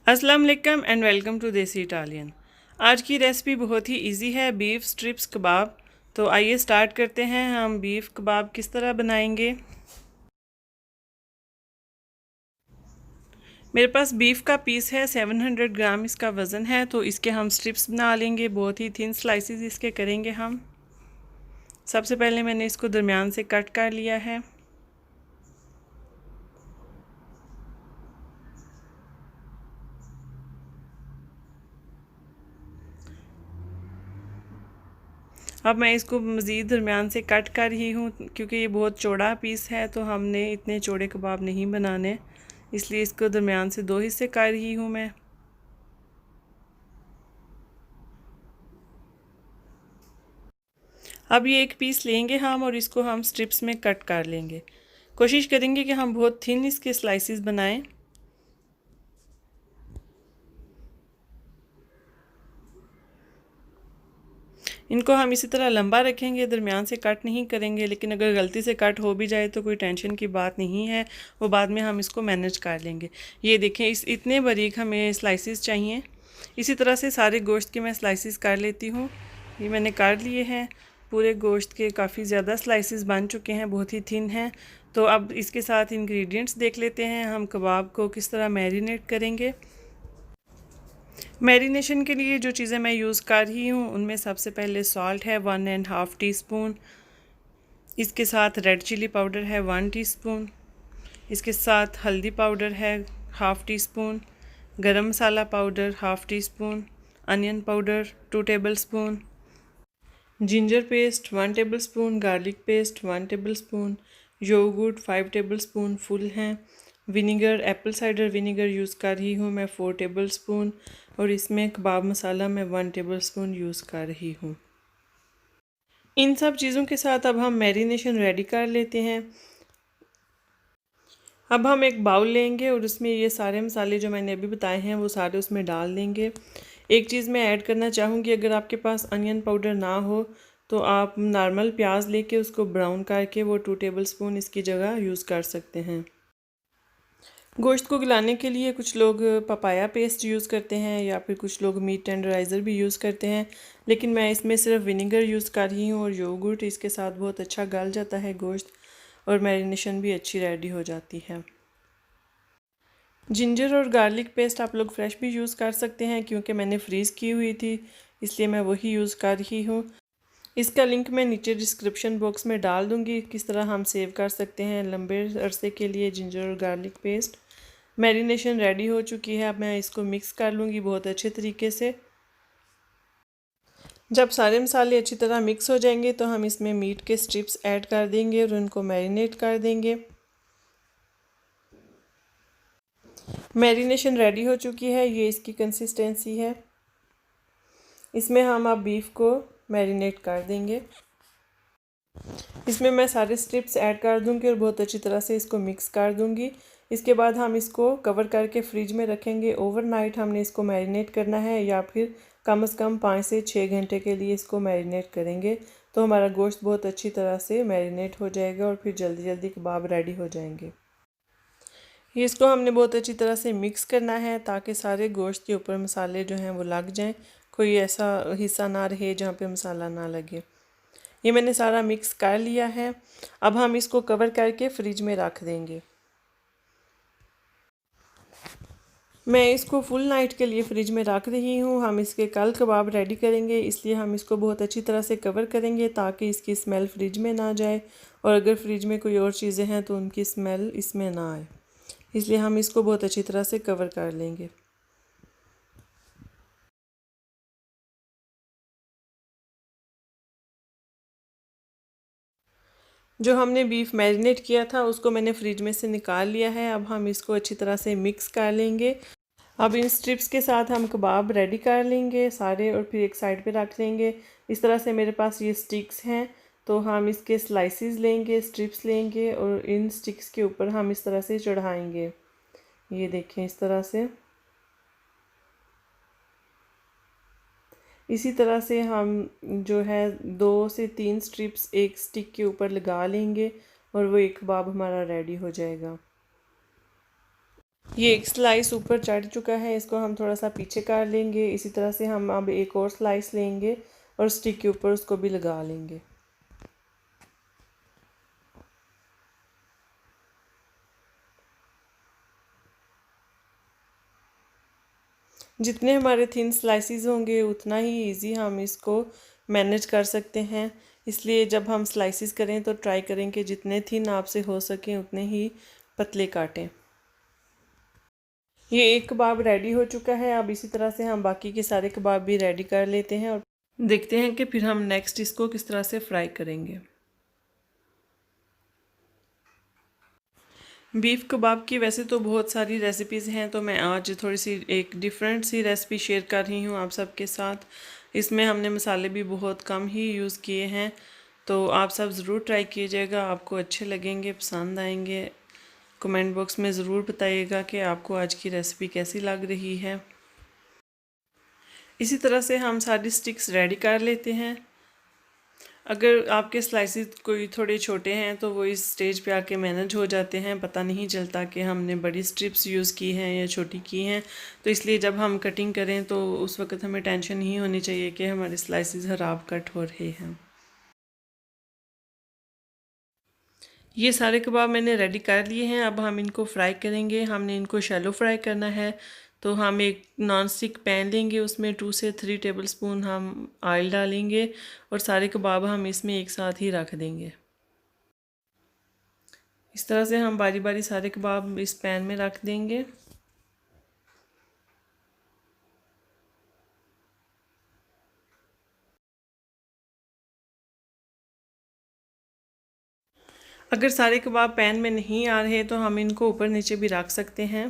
अस्सलाम वालेकुम and welcome to देसी इटालियन। आज की रेसिपी बहुत ही इजी है, बीफ स्ट्रिप्स कबाब। तो आइए स्टार्ट करते हैं। हम बीफ कबाब किस तरह बनाएंगे। मेरे पास बीफ का पीस है, 700 ग्राम इसका वज़न है। तो इसके हम स्ट्रिप्स बना लेंगे, बहुत ही थिन स्लाइसेस इसके करेंगे हम। सबसे पहले मैंने इसको दरमियान से कट कर लिया है। अब मैं इसको मज़ीद दरमियान से कट कर रही हूँ, क्योंकि ये बहुत चौड़ा पीस है तो हमने इतने चौड़े कबाब नहीं बनाने, इसलिए इसको दरमियान से 2 हिस्से कर रही हूँ मैं। अब ये एक पीस लेंगे हम और इसको हम स्ट्रिप्स में कट कर लेंगे। कोशिश करेंगे कि हम बहुत थिन इसके स्लाइसेस बनाएं। इनको हम इसी तरह लंबा रखेंगे, दरमियान से कट नहीं करेंगे। लेकिन अगर गलती से कट हो भी जाए तो कोई टेंशन की बात नहीं है, वो बाद में हम इसको मैनेज कर लेंगे। ये देखें, इस इतने बारीक हमें स्लाइसेस चाहिए। इसी तरह से सारे गोश्त के मैं स्लाइसेस कर लेती हूँ। ये मैंने कर लिए हैं। पूरे गोश्त के काफ़ी ज़्यादा स्लाइसेस बन चुके हैं, बहुत ही थिन हैं। तो अब इसके साथ इंग्रेडिएंट्स देख लेते हैं, हम कबाब को किस तरह मैरिनेट करेंगे। मैरिनेशन के लिए जो चीज़ें मैं यूज़ कर रही हूँ उनमें सबसे पहले सॉल्ट है 1.5 टीस्पून। इसके साथ रेड चिली पाउडर है 1 टीस्पून। इसके साथ हल्दी पाउडर है 1/2 teaspoon. Garam masala powder 1/2 teaspoon. Onion powder 2 tablespoon. Ginger paste 1 tablespoon. Garlic paste 1 tablespoon. Yogurt 5 tablespoon full हैं। Vinegar, apple cider vinegar use कर रही हूँ मैं 4 टेबलस्पून। और इसमें कबाब मसाला मैं 1 टेबलस्पून यूज़ कर रही हूँ। इन सब चीज़ों के साथ अब हम मैरिनेशन रेडी कर लेते हैं। अब हम एक बाउल लेंगे और उसमें ये सारे मसाले जो मैंने अभी बताए हैं वो सारे उसमें डाल देंगे। एक चीज़ मैं ऐड करना चाहूँगी, अगर आपके पास अनियन पाउडर ना हो तो आप नॉर्मल प्याज लेके उसको ब्राउन करके वो 2 टेबलस्पून इसकी जगह यूज़ कर सकते हैं। गोश्त को गलाने के लिए कुछ लोग पपाया पेस्ट यूज़ करते हैं या फिर कुछ लोग मीट टेंडराइज़र भी यूज़ करते हैं, लेकिन मैं इसमें सिर्फ विनेगर यूज़ कर रही हूँ। और योगर्ट इसके साथ बहुत अच्छा गल जाता है गोश्त, और मैरिनेशन भी अच्छी रेडी हो जाती है। जिंजर और गार्लिक पेस्ट आप लोग फ्रेश भी यूज़ कर सकते हैं, क्योंकि मैंने फ्रीज़ की हुई थी इसलिए मैं वही यूज़ कर रही हूँ। इसका लिंक मैं नीचे डिस्क्रिप्शन बॉक्स में डाल दूँगी, किस तरह हम सेव कर सकते हैं लंबे अरसे के लिए जिंजर और गार्लिक पेस्ट। मैरिनेशन रेडी हो चुकी है, अब मैं इसको मिक्स कर लूँगी बहुत अच्छे तरीके से। जब सारे मसाले अच्छी तरह मिक्स हो जाएंगे तो हम इसमें मीट के स्ट्रिप्स ऐड कर देंगे और उनको मैरिनेट कर देंगे। मैरिनेशन रेडी हो चुकी है, ये इसकी कंसिस्टेंसी है। इसमें हम अब बीफ को मैरिनेट कर देंगे। इसमें मैं सारे स्ट्रिप्स ऐड कर दूंगी और बहुत अच्छी तरह से इसको मिक्स कर दूंगी। इसके बाद हम इसको कवर करके फ्रिज में रखेंगे। ओवरनाइट हमने इसको मैरिनेट करना है, या फिर कम से कम 5 से 6 घंटे के लिए इसको मैरिनेट करेंगे, तो हमारा गोश्त बहुत अच्छी तरह से मैरिनेट हो जाएगा और फिर जल्दी जल्दी कबाब रेडी हो जाएंगे। ये इसको हमने बहुत अच्छी तरह से मिक्स करना है ताकि सारे गोश्त के ऊपर मसाले जो हैं वो लग जाएं, कोई ऐसा हिस्सा ना रहे जहाँ पे मसाला ना लगे। ये मैंने सारा मिक्स कर लिया है। अब हम इसको कवर करके फ्रिज में रख देंगे। मैं इसको फुल नाइट के लिए फ्रिज में रख रही हूँ। हम इसके कल कबाब रेडी करेंगे, इसलिए हम इसको बहुत अच्छी तरह से कवर करेंगे ताकि इसकी स्मेल फ्रिज में ना जाए, और अगर फ्रिज में कोई और चीज़ें हैं तो उनकी स्मेल इसमें ना आए, इसलिए हम इसको बहुत अच्छी तरह से कवर कर लेंगे। जो हमने बीफ मैरिनेट किया था उसको मैंने फ्रिज में से निकाल लिया है। अब हम इसको अच्छी तरह से मिक्स कर लेंगे। अब इन स्ट्रिप्स के साथ हम कबाब रेडी कर लेंगे सारे, और फिर एक साइड पे रख लेंगे। इस तरह से मेरे पास ये स्टिक्स हैं, तो हम इसके स्लाइसेस लेंगे, स्ट्रिप्स लेंगे और इन स्टिक्स के ऊपर हम इस तरह से चढ़ाएंगे। ये देखें, इस तरह से। इसी तरह से हम जो है 2 से 3 स्ट्रिप्स एक स्टिक के ऊपर लगा लेंगे और वो एक कबाब हमारा रेडी हो जाएगा। ये एक स्लाइस ऊपर चढ़ चुका है, इसको हम थोड़ा सा पीछे कर लेंगे। इसी तरह से हम अब एक और स्लाइस लेंगे और स्टिक के ऊपर उसको भी लगा लेंगे। जितने हमारे थिन स्लाइसिस होंगे उतना ही इजी हम इसको मैनेज कर सकते हैं। इसलिए जब हम स्लाइसिस करें तो ट्राई करें कि जितने थिन आपसे हो सकें उतने ही पतले काटें। ये एक कबाब रेडी हो चुका है। अब इसी तरह से हम बाकी के सारे कबाब भी रेडी कर लेते हैं और देखते हैं कि फिर हम नेक्स्ट इसको किस तरह से फ्राई करेंगे। बीफ कबाब की वैसे तो बहुत सारी रेसिपीज़ हैं, तो मैं आज थोड़ी सी एक डिफरेंट सी रेसिपी शेयर कर रही हूँ आप सबके साथ। इसमें हमने मसाले भी बहुत कम ही यूज़ किए हैं, तो आप सब ज़रूर ट्राई कीजिएगा। आपको अच्छे लगेंगे, पसंद आएंगे। कमेंट बॉक्स में ज़रूर बताइएगा कि आपको आज की रेसिपी कैसी लग रही है। इसी तरह से हम सारी स्टिक्स रेडी कर लेते हैं। अगर आपके स्लाइसिस कोई थोड़े छोटे हैं तो वो इस स्टेज पे आके मैनेज हो जाते हैं, पता नहीं चलता कि हमने बड़ी स्ट्रिप्स यूज़ की हैं या छोटी की हैं। तो इसलिए जब हम कटिंग करें तो उस वक्त हमें टेंशन नहीं होनी चाहिए कि हमारे स्लाइसिस ख़राब कट हो रहे हैं। ये सारे कबाब मैंने रेडी कर लिए हैं। अब हम इनको फ्राई करेंगे। हमने इनको शैलो फ्राई करना है, तो हम एक नॉन स्टिक पैन लेंगे, उसमें 2 से 3 टेबलस्पून हम ऑयल डालेंगे और सारे कबाब हम इसमें एक साथ ही रख देंगे। इस तरह से हम बारी बारी सारे कबाब इस पैन में रख देंगे। अगर सारे कबाब पैन में नहीं आ रहे तो हम इनको ऊपर नीचे भी रख सकते हैं।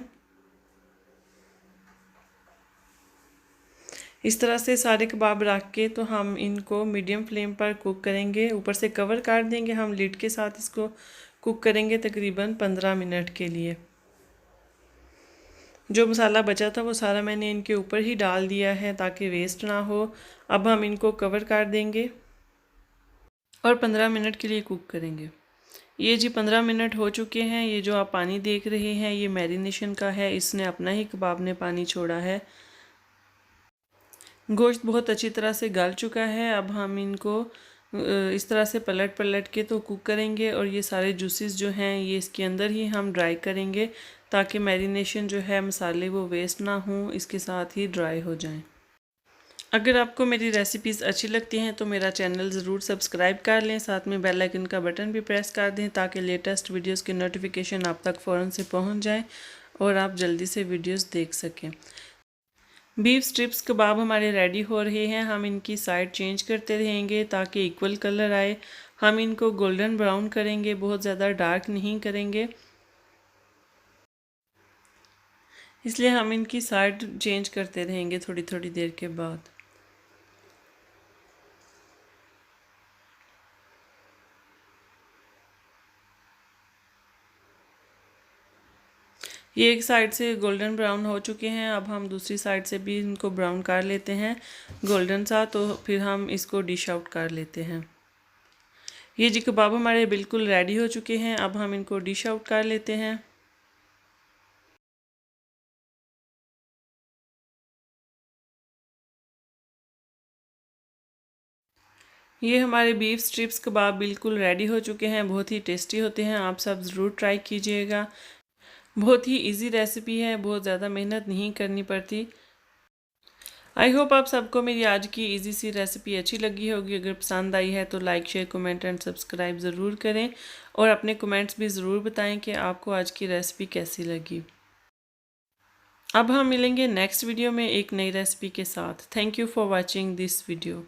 इस तरह से सारे कबाब रख के तो हम इनको मीडियम फ्लेम पर कुक करेंगे। ऊपर से कवर कर देंगे, हम लिड के साथ इसको कुक करेंगे तकरीबन 15 मिनट के लिए। जो मसाला बचा था वो सारा मैंने इनके ऊपर ही डाल दिया है ताकि वेस्ट ना हो। अब हम इनको कवर कर देंगे और 15 मिनट के लिए कुक करेंगे। ये जी 15 मिनट हो चुके हैं। ये जो आप पानी देख रहे हैं ये मैरिनेशन का है, इसने अपना ही कबाब ने पानी छोड़ा है। गोश्त बहुत अच्छी तरह से गल चुका है। अब हम इनको इस तरह से पलट पलट के तो कुक करेंगे और ये सारे जूसेस जो हैं ये इसके अंदर ही हम ड्राई करेंगे ताकि मैरिनेशन जो है मसाले वो वेस्ट ना हों, इसके साथ ही ड्राई हो जाएं। अगर आपको मेरी रेसिपीज़ अच्छी लगती हैं तो मेरा चैनल ज़रूर सब्सक्राइब कर लें, साथ में बेल आइकन का बटन भी प्रेस कर दें ताकि लेटेस्ट वीडियोस की नोटिफिकेशन आप तक फ़ौरन से पहुंच जाए और आप जल्दी से वीडियोस देख सकें। बीफ स्ट्रिप्स कबाब हमारे रेडी हो रहे हैं। हम इनकी साइड चेंज करते रहेंगे ताकि इक्वल कलर आए। हम इनको गोल्डन ब्राउन करेंगे, बहुत ज़्यादा डार्क नहीं करेंगे, इसलिए हम इनकी साइड चेंज करते रहेंगे थोड़ी थोड़ी देर के बाद। ये एक साइड से गोल्डन ब्राउन हो चुके हैं। अब हम दूसरी साइड से भी इनको ब्राउन कर लेते हैं गोल्डन सा, तो फिर हम इसको डिश आउट कर लेते हैं। ये जी कबाब हमारे बिल्कुल रेडी हो चुके हैं। अब हम इनको डिश आउट कर लेते हैं। ये हमारे बीफ स्ट्रिप्स कबाब बिल्कुल रेडी हो चुके हैं, बहुत ही टेस्टी होते हैं। आप सब ज़रूर ट्राई कीजिएगा। बहुत ही इजी रेसिपी है, बहुत ज़्यादा मेहनत नहीं करनी पड़ती। आई होप आप सबको मेरी आज की इजी सी रेसिपी अच्छी लगी होगी। अगर पसंद आई है तो like share comment and subscribe ज़रूर करें और अपने कमेंट्स भी ज़रूर बताएं कि आपको आज की रेसिपी कैसी लगी। अब हम मिलेंगे नेक्स्ट वीडियो में एक नई रेसिपी के साथ। Thank you for watching this video.